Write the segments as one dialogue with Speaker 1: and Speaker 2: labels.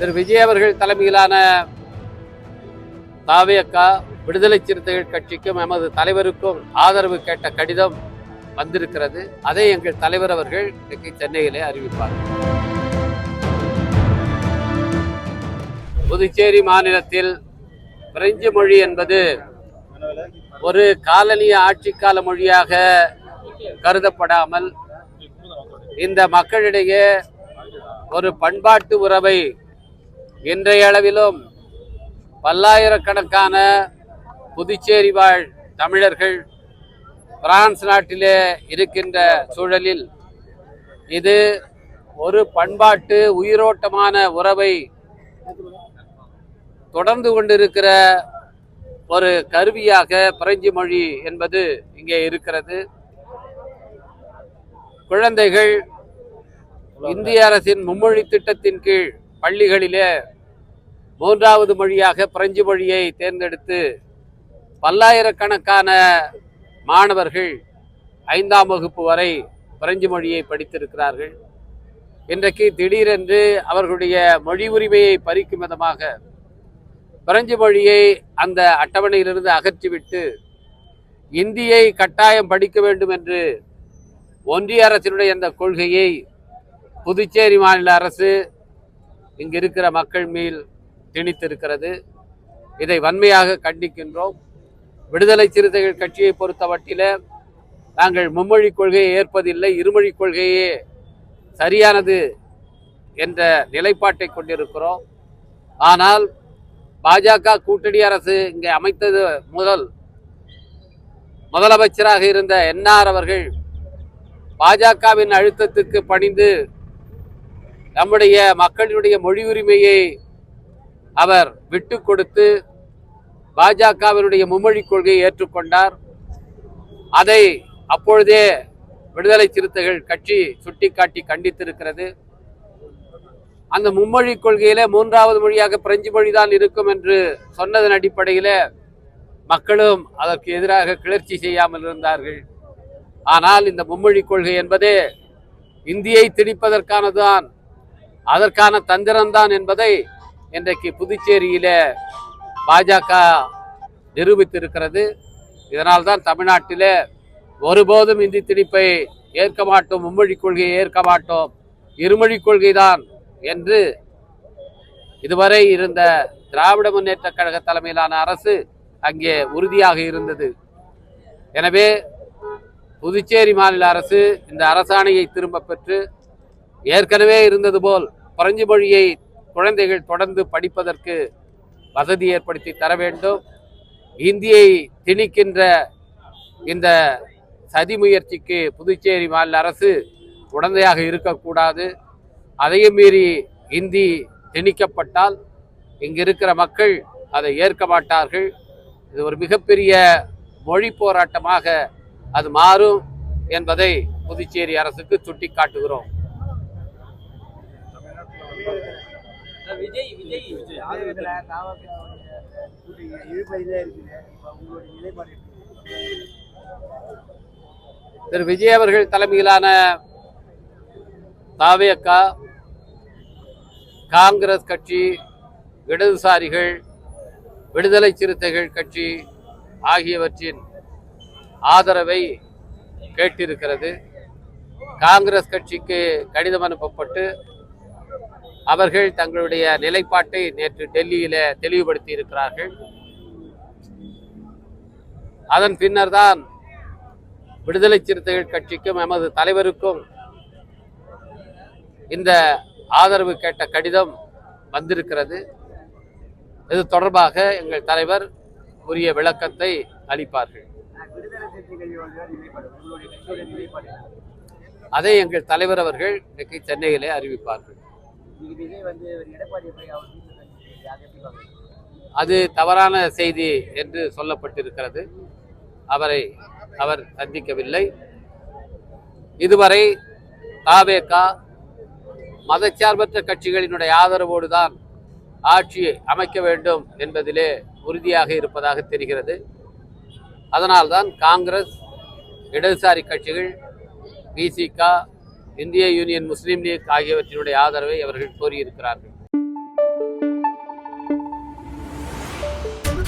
Speaker 1: திரு விஜய் அவர்கள் தலைமையிலான தாவேகா விடுதலை சிறுத்தைகள் கட்சிக்கும் எமது தலைவருக்கும் ஆதரவு கேட்ட கடிதம் வந்திருக்கிறது. அதை எங்கள் தலைவர் அவர்கள் இன்றைக்கு சென்னையிலே அறிவிப்பார். புதுச்சேரி மாநிலத்தில் பிரெஞ்சு மொழி என்பது ஒரு காலனிய ஆட்சிக்கால மொழியாக கருதப்படாமல் இந்த மக்களிடையே ஒரு பண்பாட்டு உறவை இன்றைய அளவிலும் பல்லாயிரக்கணக்கான புதுச்சேரி வாழ் தமிழர்கள் பிரான்ஸ் நாட்டிலே இருக்கின்ற சூழலில் இது ஒரு பண்பாட்டு உயிரோட்டமான உறவை தொடர்ந்து கொண்டிருக்கிற ஒரு கருவியாக பிரெஞ்சு மொழி என்பது இங்கே இருக்கிறது. குழந்தைகள் இந்திய அரசின் மும்மொழி திட்டத்தின் கீழ் பள்ளிகளிலே 3வது மொழியாக பிரெஞ்சு மொழியை தேர்ந்தெடுத்து பல்லாயிரக்கணக்கான மாணவர்கள் 5ஆம் வகுப்பு வரை பிரெஞ்சு மொழியை படித்திருக்கிறார்கள். இன்றைக்கு திடீரென்று அவர்களுடைய மொழி உரிமையை பறிக்கும் விதமாக பிரெஞ்சு மொழியை அந்த அட்டவணையிலிருந்து அகற்றிவிட்டு இந்தியை கட்டாயம் படிக்க வேண்டும் என்று ஒன்றிய அரசினுடைய அந்த கொள்கையை புதுச்சேரி மாநில அரசு இங்கு இருக்கிற மக்கள் மேல் திணித்திருக்கிறது. இதை வன்மையாக கண்டிக்கின்றோம். விடுதலை சிறுத்தைகள் கட்சியை பொறுத்தவட்டில நாங்கள் மும்மொழி கொள்கையை ஏற்பதில்லை, இருமொழி கொள்கையே சரியானது என்ற நிலைப்பாட்டை கொண்டிருக்கிறோம். ஆனால் பாஜக கூட்டணி அரசு இங்கே அமைத்தது முதலமைச்சராக இருந்த என்ஆர் அவர்கள் பாஜகவின் அழுத்தத்துக்கு பணிந்து நம்முடைய மக்களுடைய மொழி உரிமையை அவர் விட்டு கொடுத்து பாஜகவினுடைய மும்மொழி கொள்கையை ஏற்றுக்கொண்டார். அதை அப்பொழுதே விடுதலை சிறுத்தைகள் கட்சி சுட்டிக்காட்டி கண்டித்திருக்கிறது. அந்த மும்மொழி கொள்கையில 3வது மொழியாக பிரெஞ்சு மொழிதான் இருக்கும் என்று சொன்னதன் அடிப்படையில மக்களும் அதற்கு எதிராக கிளர்ச்சி செய்யாமல் இருந்தார்கள். ஆனால் இந்த மும்மொழி கொள்கை என்பதே இந்தியை திணிப்பதற்கானதான், அதற்கான தந்திரம்தான் என்பதை இன்றைக்கு புதுச்சேரியில பாஜக நிரூபித்திருக்கிறது. இதனால்தான் தமிழ்நாட்டிலே ஒருபோதும் இந்தி திணிப்பை ஏற்க மாட்டோம், மும்மொழி கொள்கையை ஏற்க மாட்டோம், இருமொழி கொள்கைதான் என்று இதுவரை இருந்த திராவிட முன்னேற்ற கழக தலைமையிலான அரசு அங்கே உறுதியாக இருந்தது. எனவே புதுச்சேரி மாநில அரசு இந்த அரசாணையை திரும்ப பெற்று ஏற்கனவே இருந்தது போல் பிரெஞ்சு மொழியை குழந்தைகள் தொடர்ந்து படிப்பதற்கு வசதி ஏற்படுத்தி தர வேண்டும். இந்தியை திணிக்கின்ற இந்த சதி முயற்சிக்கு புதுச்சேரி மாநில அரசு உடந்தையாக இருக்கக்கூடாது. அதையும் மீறி இந்தி திணிக்கப்பட்டால் இங்கு இருக்கிற மக்கள் அதை ஏற்க மாட்டார்கள். இது ஒரு மிகப்பெரிய மொழி போராட்டமாக அது மாறும் என்பதை புதுச்சேரி அரசுக்கு சுட்டி காட்டுகிறோம். திரு விஜய் அவர்கள் தலைமையிலான தாவேகா, காங்கிரஸ் கட்சி, இடதுசாரிகள், விடுதலை சிறுத்தைகள் கட்சி ஆகியவற்றின் ஆதரவை கேட்டிருக்கிறது. காங்கிரஸ் கட்சிக்கு கடிதம் அனுப்பப்பட்டு அவர்கள் தங்களுடைய நிலைப்பாட்டை நேற்று டெல்லியில தெளிவுபடுத்தி இருக்கிறார்கள். அதன் பின்னர் தான் விடுதலை சிறுத்தைகள் கட்சிக்கும் எமது தலைவருக்கும் இந்த ஆதரவு கேட்ட கடிதம் வந்திருக்கிறது. இது தொடர்பாக எங்கள் தலைவர் உரிய விளக்கத்தை அளிப்பார்கள். அதை எங்கள் தலைவர் அவர்கள் இன்றைக்கு சென்னையிலே அறிவிப்பார்கள். அது தவறான செய்தி என்று சொல்லப்பட்டிருக்கிறது. அவர் சந்திக்கவில்லை. இதுவரை தாவேகா மதச்சார்பற்ற கட்சிகளினுடைய ஆதரவோடு தான் ஆட்சியை அமைக்க வேண்டும் என்பதிலே உறுதியாக இருப்பதாக தெரிகிறது. அதனால்தான் காங்கிரஸ், இடதுசாரி கட்சிகள், விசிக, இந்திய யூனியன் முஸ்லீம் லீக் ஆகியவற்றினுடைய ஆதரவை அவர்கள் கோரியிருக்கிறார்கள்.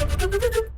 Speaker 2: Thank you.